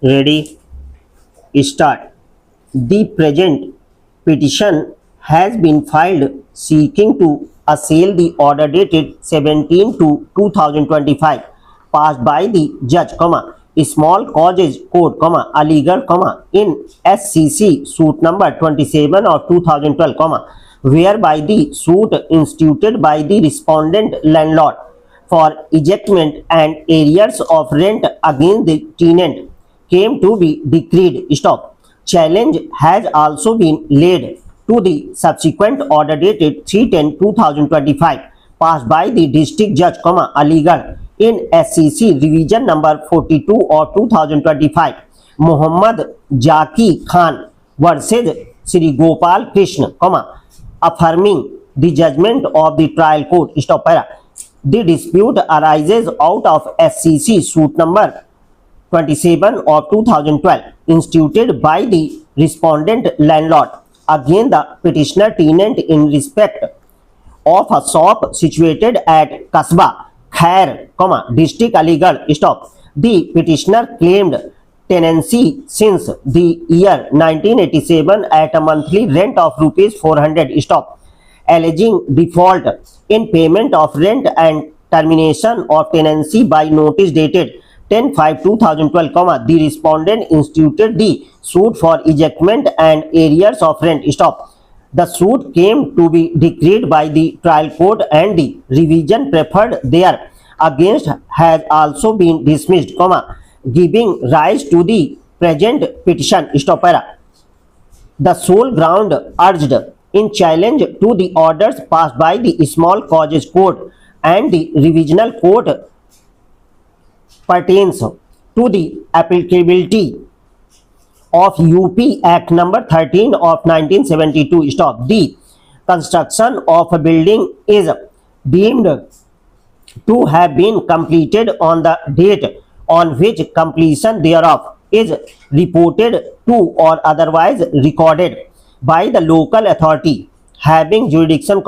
Ready? Start. The present petition has been filed seeking to assail the order dated 17 to 2025 passed by the judge, small causes court, Aligarh, in SCC suit number 27 of 2012, whereby the suit instituted by the respondent landlord for ejectment and arrears of rent against the tenant came to be decreed. Stop. Challenge has also been laid to the subsequent order dated 3/10/2025 passed by the district judge, Aligarh, in SCC revision number 42 of 2025, Muhammad Jaki Khan versus Sri Gopal Krishna, affirming the judgment of the trial court. Stop. The dispute arises out of SCC suit number 27 of 2012 instituted by the respondent landlord against the petitioner tenant in respect of a shop situated at Kasba Khair, district Aligarh. Stop. The petitioner claimed tenancy since the year 1987 at a monthly rent of rupees 400. Stop. Alleging default in payment of rent and termination of tenancy by notice dated 10/5/2012, the respondent instituted the suit for ejectment and arrears of rent. Stop. The suit came to be decreed by the trial court and the revision preferred there against has also been dismissed, giving rise to the present petition. Stop. The sole ground urged in challenge to the orders passed by the small causes court and the revisional court pertains to the applicability of UP Act number 13 of 1972. Stop. The construction of a building is deemed to have been completed on the date on which completion thereof is reported to or otherwise recorded by the local authority having jurisdiction,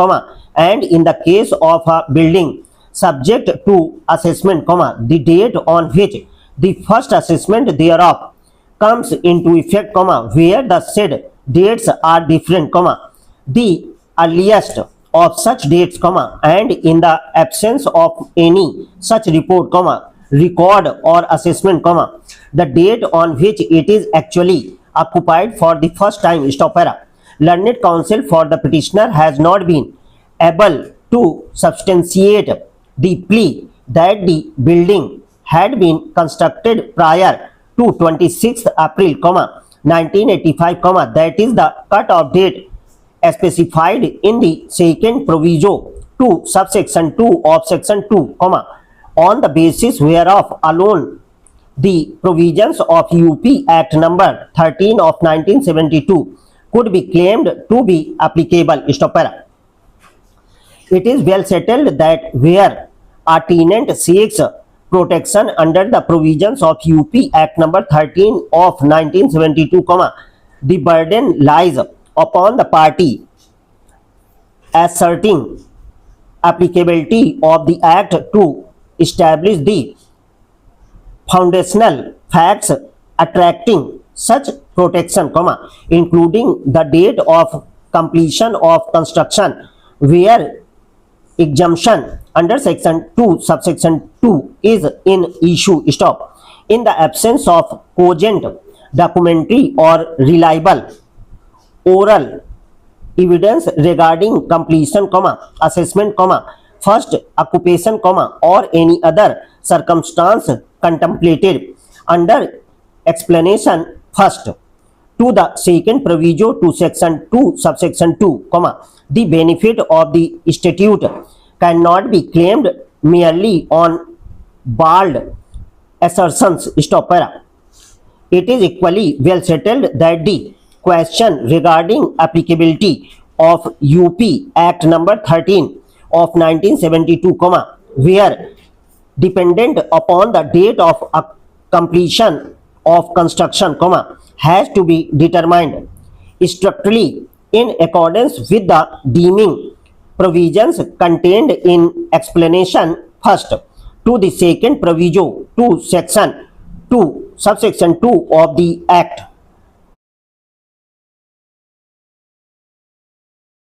and in the case of a building subject to assessment, the date on which the first assessment thereof comes into effect, where the said dates are different, the earliest of such dates, and in the absence of any such report, record or assessment, the date on which it is actually occupied for the first time. Stop. Learned counsel for the petitioner has not been able to substantiate the plea that the building had been constructed prior to 26th April, 1985, that is the cut-off date specified in the second proviso to subsection 2 of section 2, on the basis whereof alone the provisions of UP Act number 13 of 1972 could be claimed to be applicable. Stop. It is well settled that where a tenant seeks protection under the provisions of UP Act number 13 of 1972, the burden lies upon the party asserting applicability of the Act to establish the foundational facts attracting such protection, including the date of completion of construction, where exemption under section 2 subsection 2 is in issue. Stop. In the absence of cogent documentary or reliable oral evidence regarding completion, assessment, first occupation, or any other circumstance contemplated under explanation first to the second proviso to section 2 subsection 2, the benefit of the statute cannot be claimed merely on bald assertions. Stop. It is equally well settled that the question regarding applicability of UP Act number 13 of 1972, where dependent upon the date of completion of construction, has to be determined strictly in accordance with the deeming provisions contained in explanation first to the second proviso to section 2 subsection 2 of the Act